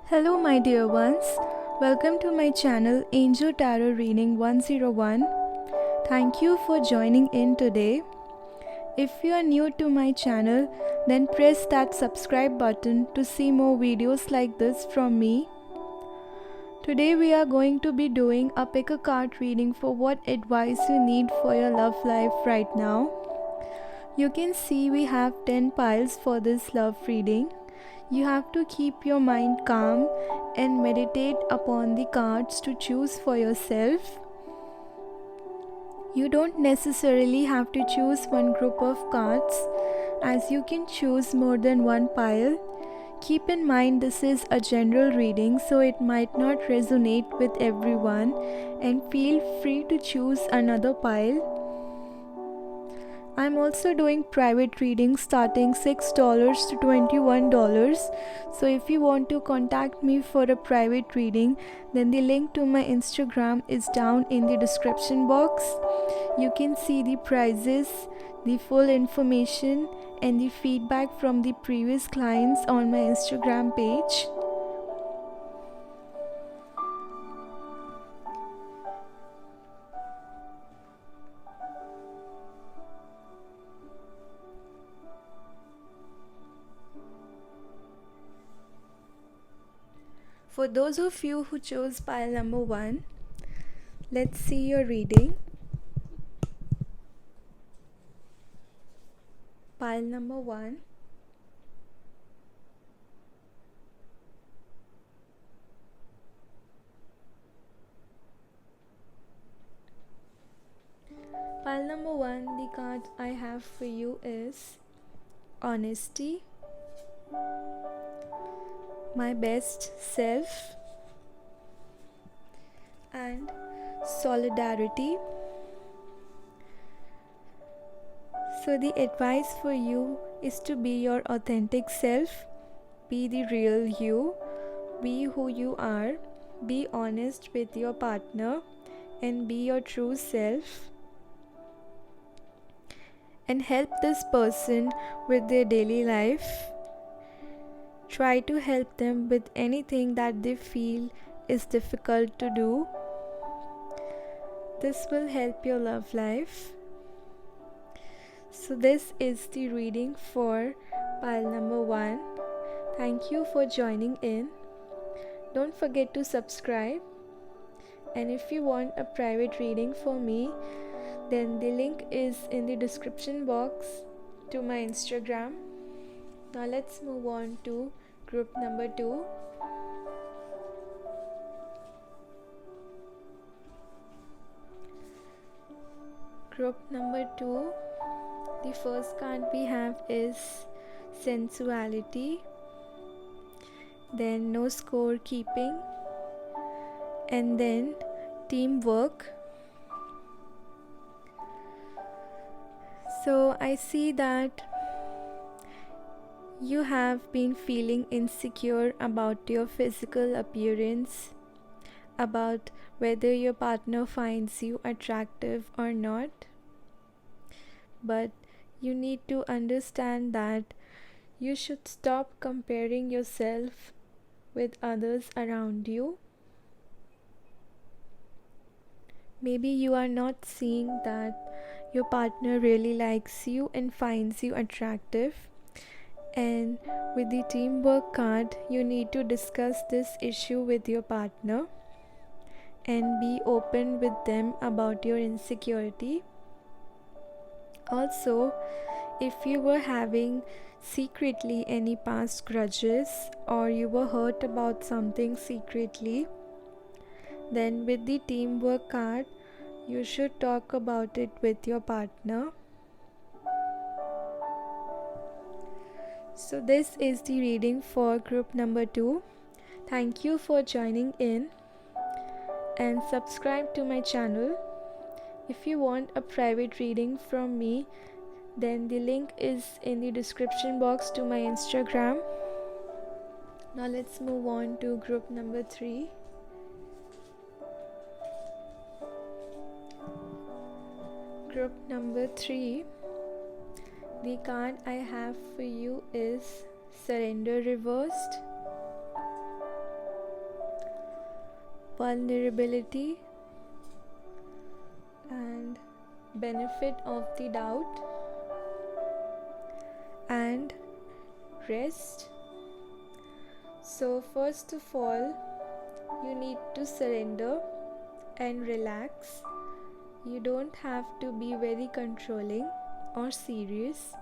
Hello, my dear ones. Welcome to my channel Angel Tarot Reading 101. Thank you for joining in today. If you are new to my channel, then press that subscribe button to see more videos like this from me. Today we are going to be doing a pick a card reading for what advice you need for your love life right now. You can see we have 10 piles for this love reading. You have to keep your mind calm and meditate upon the cards to choose for yourself. You don't necessarily have to choose one group of cards, as you can choose more than one pile. Keep in mind this is a general reading, so it might not resonate with everyone, and feel free to choose another pile. I'm also doing private readings starting $6 to $21. So if you want to contact me for a private reading, then the link to my Instagram is down in the description box. You can see the prices, the full information, and the feedback from the previous clients on my Instagram page. For those of you who chose pile number 1, let's see your reading. Pile number 1. Pile number 1, the card I have for you is Honesty, My Best Self, and Solidarity. So the advice for you is to be your authentic self, be the real you, be who you are, be honest with your partner, and be your true self, and help this person with their daily life. Try to help them with anything that they feel is difficult to do. This will help your love life. So this is the reading for pile number 1. Thank you for joining in. Don't forget to subscribe. And if you want a private reading for me, then the link is in the description box to my Instagram. Now let's move on to group number 2. Group number 2, the first card we have is Sensuality, then No Score Keeping, and then Teamwork. So I see that you have been feeling insecure about your physical appearance, about whether your partner finds you attractive or not. But you need to understand that you should stop comparing yourself with others around you. Maybe you are not seeing that your partner really likes you and finds you attractive. And with the teamwork card, you need to discuss this issue with your partner and be open with them about your insecurity. Also, if you were having secretly any past grudges, or you were hurt about something secretly, then with the teamwork card, you should talk about it with your partner. So this is the reading for group number 2. Thank you for joining in, and subscribe to my channel. If you want a private reading from me, then the link is in the description box to my Instagram. Now let's move on to group number 3. Group number 3, the card I have for you is Surrender Reversed, vulnerability, and benefit of the doubt, and rest. So first of all, you need to surrender and relax. You don't have to be very controlling or serious,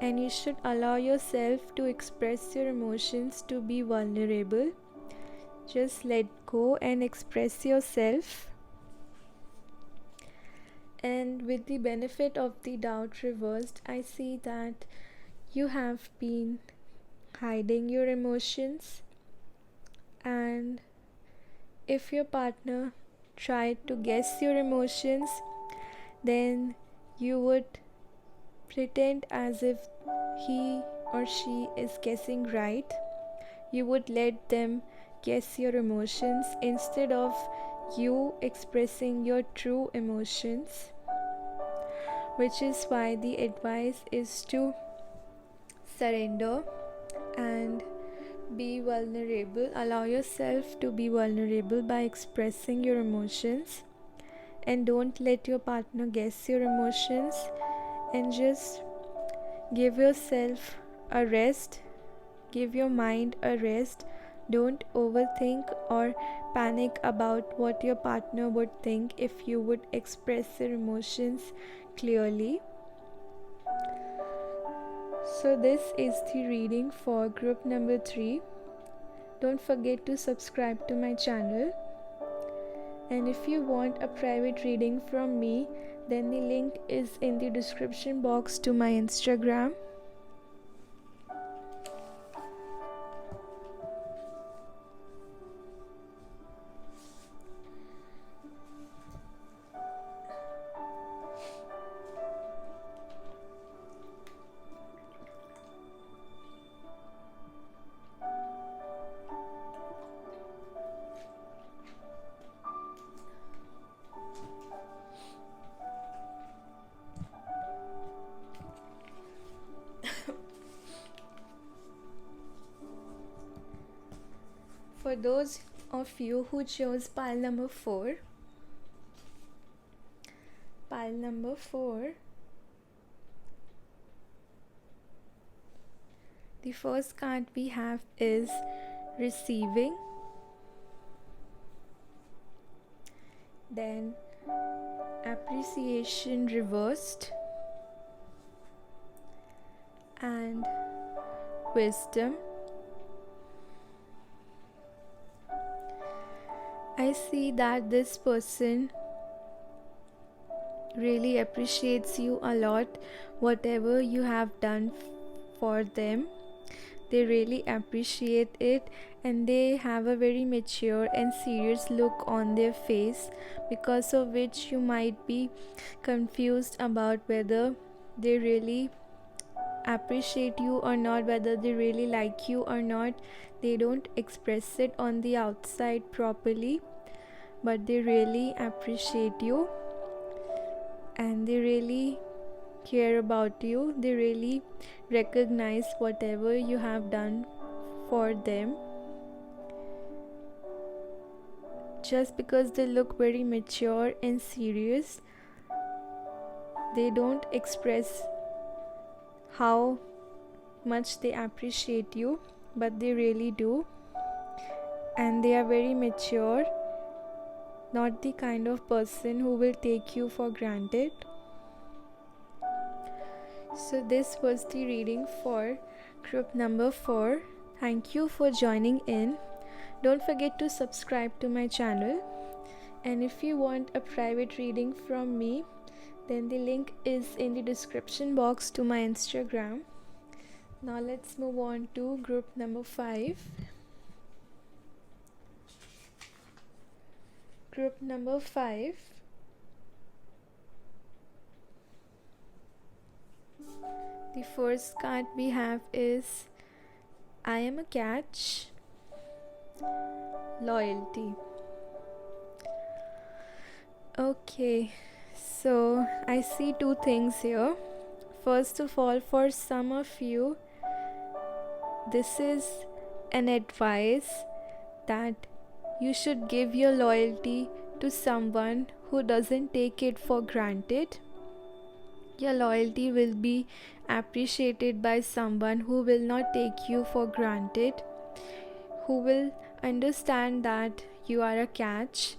and you should allow yourself to express your emotions, to be vulnerable. Just let go and express yourself. And with the benefit of the doubt reversed, I see that you have been hiding your emotions, and if your partner tried to guess your emotions, then you would pretend as if he or she is guessing right. You would let them guess your emotions instead of you expressing your true emotions, which is why the advice is to surrender and be vulnerable. Allow yourself to be vulnerable by expressing your emotions, and don't let your partner guess your emotions, and just give yourself a rest. Give your mind a rest. Don't overthink or panic about what your partner would think if you would express your emotions clearly. So this is the reading for group number 3. Don't forget to subscribe to my channel. And if you want a private reading from me, then the link is in the description box to my Instagram. For those of you who chose pile number 4, the first card we have is receiving, then appreciation reversed, and wisdom. I see that this person really appreciates you a lot, whatever you have done for them. They really appreciate it, and they have a very mature and serious look on their face, because of which you might be confused about whether they really appreciate you or not, whether they really like you or not. They don't express it on the outside properly, but they really appreciate you, and they really care about you. They really recognize whatever you have done for them. Just because they look very mature and serious, they don't express how much they appreciate you, but they really do. And they are very mature, not the kind of person who will take you for granted. So this was the reading for group number 4. Thank you for joining in. Don't forget to subscribe to my channel. And if you want a private reading from me, then the link is in the description box to my Instagram. Now let's move on to group number 5. Group number 5. The first card we have is I am a catch, loyalty. Okay, so I see two things here. First of all, for some of you, this is an advice that You should give your loyalty to someone who doesn't take it for granted. Your loyalty will be appreciated by someone who will not take you for granted, who will understand that you are a catch,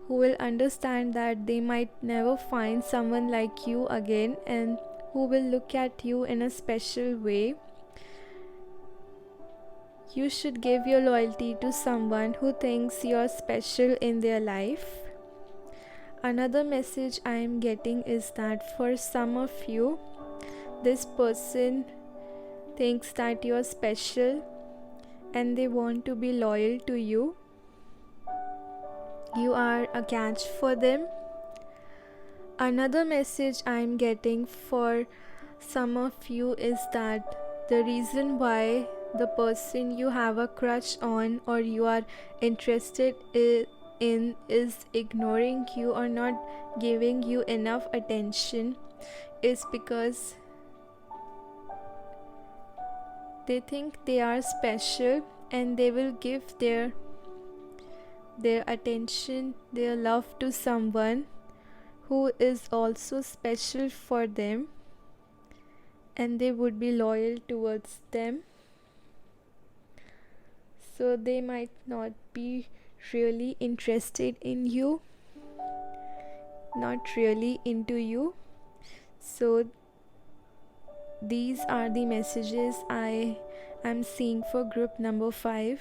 who will understand that they might never find someone like you again, and who will look at you in a special way. You should give your loyalty to someone who thinks you're special in their life. Another message I am getting is that for some of you, this person thinks that you're special and they want to be loyal to you. You are a catch for them. Another message I am getting for some of you is that the reason why the person you have a crush on or you are interested in is ignoring you or not giving you enough attention is because they think they are special and they will give their attention, their love to someone who is also special for them, and they would be loyal towards them. So they might not be really interested in you, not really into you. So these are the messages I am seeing for group number 5.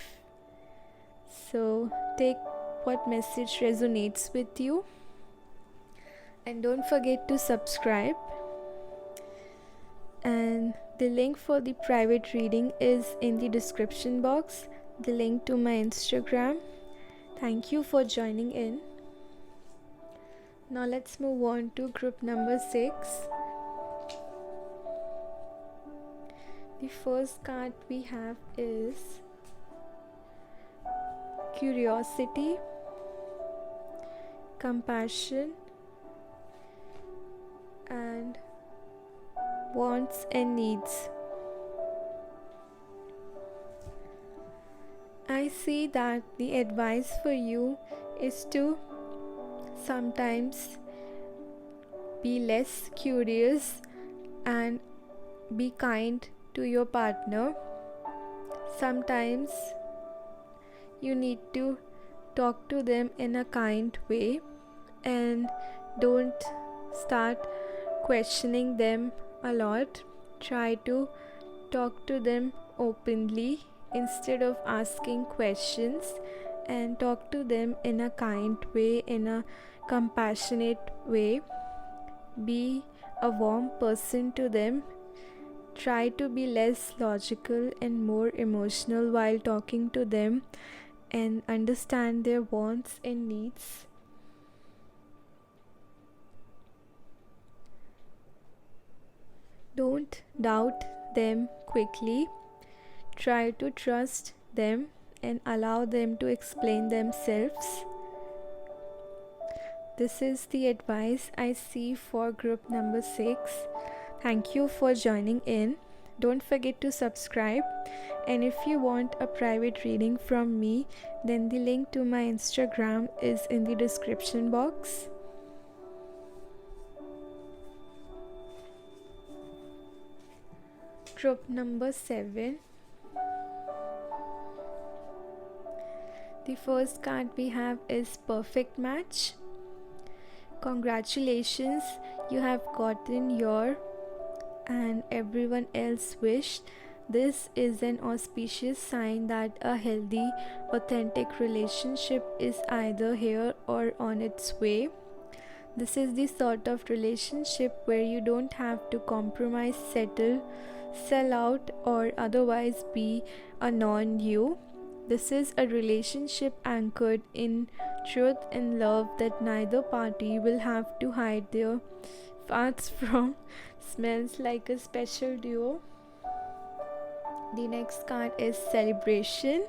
So take what message resonates with you, and don't forget to subscribe. And the link for the private reading is in the description box, the link to my Instagram. Thank you for joining in. Now let's move on to group number 6. The first card we have is curiosity, compassion, and wants and needs. I see that the advice for you is to sometimes be less curious and be kind to your partner. Sometimes you need to talk to them in a kind way and don't start questioning them a lot. Try to talk to them openly instead of asking questions, and talk to them in a kind way, in a compassionate way. Be a warm person to them. Try to be less logical and more emotional while talking to them, and understand their wants and needs. Don't doubt them quickly. Try to trust them and allow them to explain themselves. This is the advice I see for group number 6. Thank you for joining in. Don't forget to subscribe, and if you want a private reading from me, then the link to my Instagram is in the description box. Group number 7. The first card we have is perfect match. Congratulations, you have gotten your and everyone else wish. This is an auspicious sign that a healthy, authentic relationship is either here or on its way. This is the sort of relationship where you don't have to compromise, settle, sell out, or otherwise be a non-you. This is a relationship anchored in truth and love that neither party will have to hide their farts from. Smells like a special duo. The next card is celebration.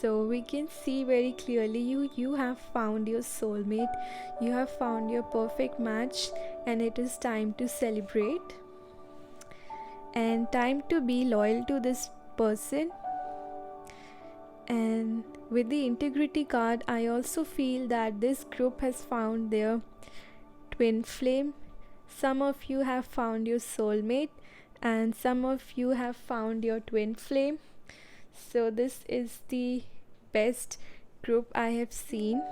So we can see very clearly you have found your soulmate, you have found your perfect match, and it is time to celebrate and time to be loyal to this person. And with the integrity card, I also feel that this group has found their twin flame. Some of you have found your soulmate, and some of you have found your twin flame. So this is the best group I have seen,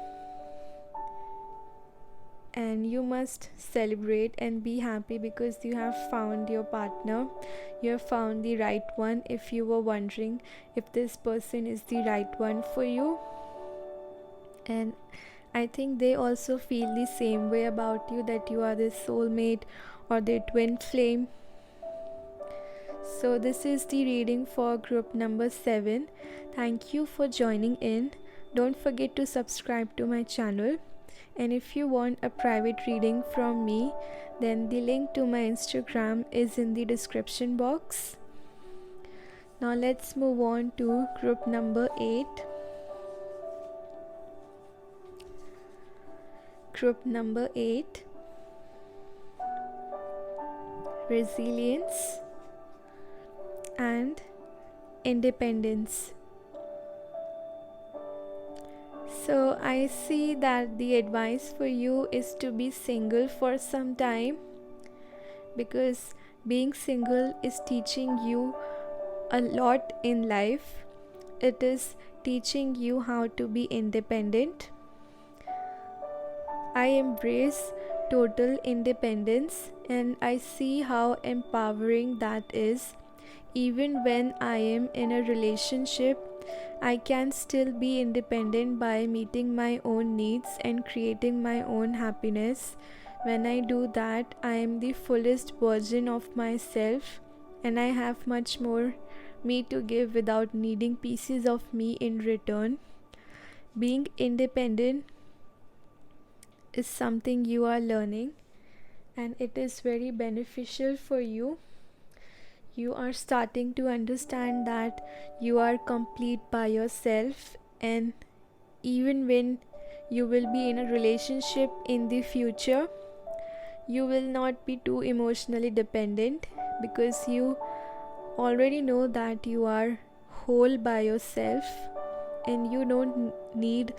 and you must celebrate and be happy because you have found your partner. You have found the right one. If you were wondering if this person is the right one for you, and I think they also feel the same way about you, that you are their soulmate or their twin flame. So this is the reading for group number 7. Thank you for joining in. Don't forget to subscribe to my channel. And if you want a private reading from me, then the link to my Instagram is in the description box. Now let's move on to group number 8. Group number 8. Resilience and independence. So I see that the advice for you is to be single for some time, because being single is teaching you a lot in life. It is teaching you how to be independent. I embrace total independence, and I see how empowering that is. Even when I am in a relationship, I can still be independent by meeting my own needs and creating my own happiness. When I do that, I am the fullest version of myself, and I have much more me to give without needing pieces of me in return. Being independent is something you are learning, and it is very beneficial for you. You are starting to understand that you are complete by yourself, and even when you will be in a relationship in the future, you will not be too emotionally dependent, because you already know that you are whole by yourself, and you don't need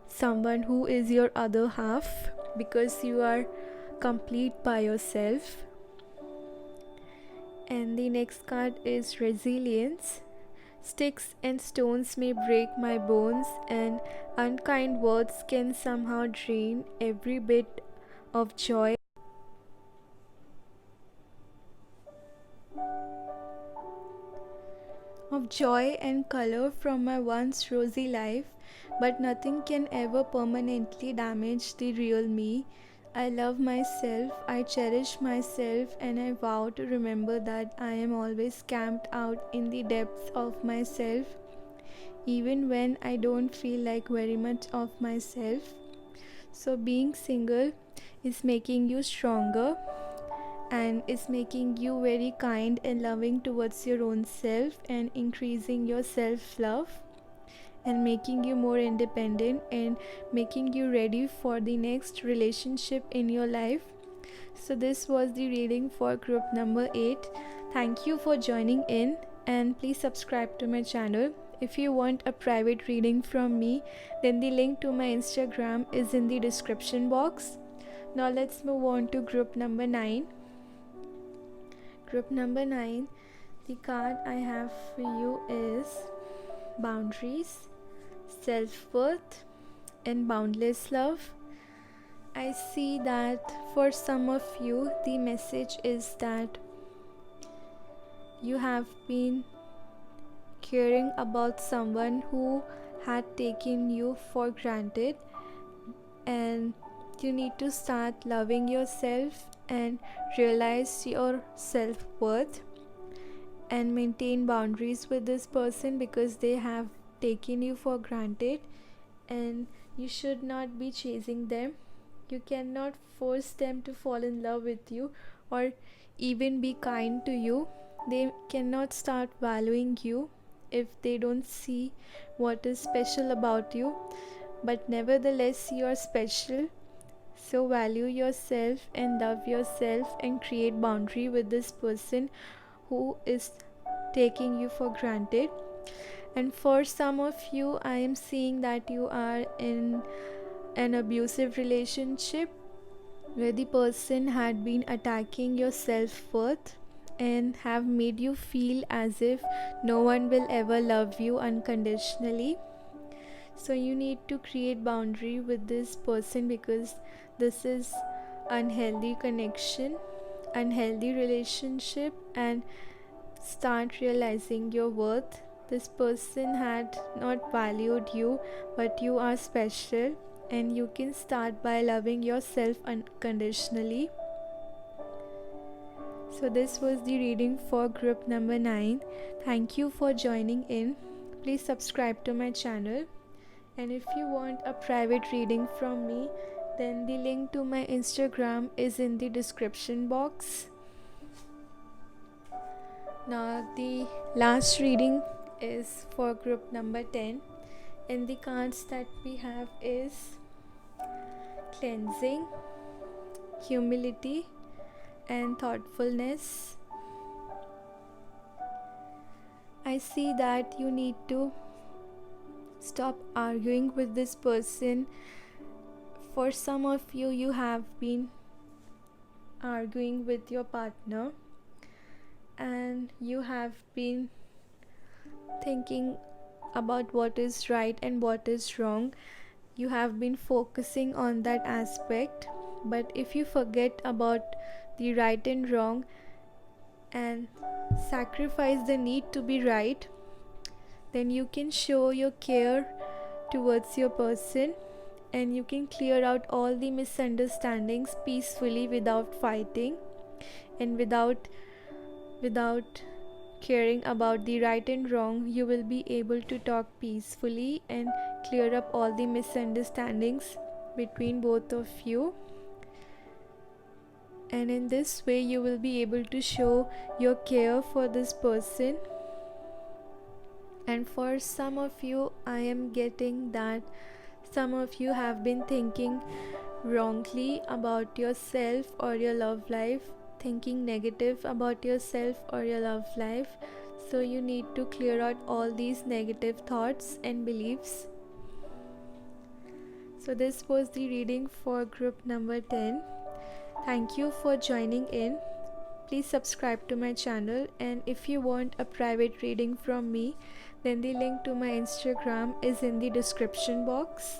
someone who is your other half, because you are complete by yourself. And the next card is resilience. Sticks and stones may break my bones, and unkind words can somehow drain every bit of joy and color from my once rosy life, but nothing can ever permanently damage the real me. I love myself, I cherish myself, and I vow to remember that I am always camped out in the depths of myself, even when I don't feel like very much of myself. So being single is making you stronger, and is making you very kind and loving towards your own self, and increasing your self-love, and making you more independent, and making you ready for the next relationship in your life. So this was the reading for group number 8. Thank you for joining in, and please subscribe to my channel. If you want a private reading from me, then the link to my Instagram is in the description box. Now let's move on to group number 9. Group number 9, the card I have for you is boundaries, self-worth, and boundless love. I see that for some of you, the message is that you have been caring about someone who had taken you for granted, and you need to start loving yourself and realize your self-worth, and maintain boundaries with this person, because they have taken you for granted, and you should not be chasing them. You cannot force them to fall in love with you or even be kind to you. They cannot start valuing you if they don't see what is special about you, but nevertheless you are special. So value yourself and love yourself, and create boundary with this person who is taking you for granted. And for some of you, I am seeing that you are in an abusive relationship where the person had been attacking your self-worth and have made you feel as if no one will ever love you unconditionally. So you need to create boundary with this person, because this is unhealthy connection, unhealthy relationship, and start realizing your worth. This person had not valued you, but you are special, and you can start by loving yourself unconditionally. So this was the reading for group number 9. Thank you for joining in. Please subscribe to my channel, and if you want a private reading from me, then the link to my Instagram is in the description box. Now the last reading is for group number 10, and the cards that we have is cleansing, humility, and thoughtfulness. I see that you need to stop arguing with this person. For some of you, you have been arguing with your partner, and you have been thinking about what is right and what is wrong. You have been focusing on that aspect, but if you forget about the right and wrong and sacrifice the need to be right, then you can show your care towards your person, and you can clear out all the misunderstandings peacefully without fighting and without caring about the right and wrong. You will be able to talk peacefully and clear up all the misunderstandings between both of you, and in this way you will be able to show your care for this person. And for some of you, I am getting that some of you have been thinking wrongly about yourself or your love life, thinking negative about yourself or your love life. So you need to clear out all these negative thoughts and beliefs. So this was the reading for group number 10. Thank you for joining in. Please subscribe to my channel, and if you want a private reading from me, then the link to my Instagram is in the description box.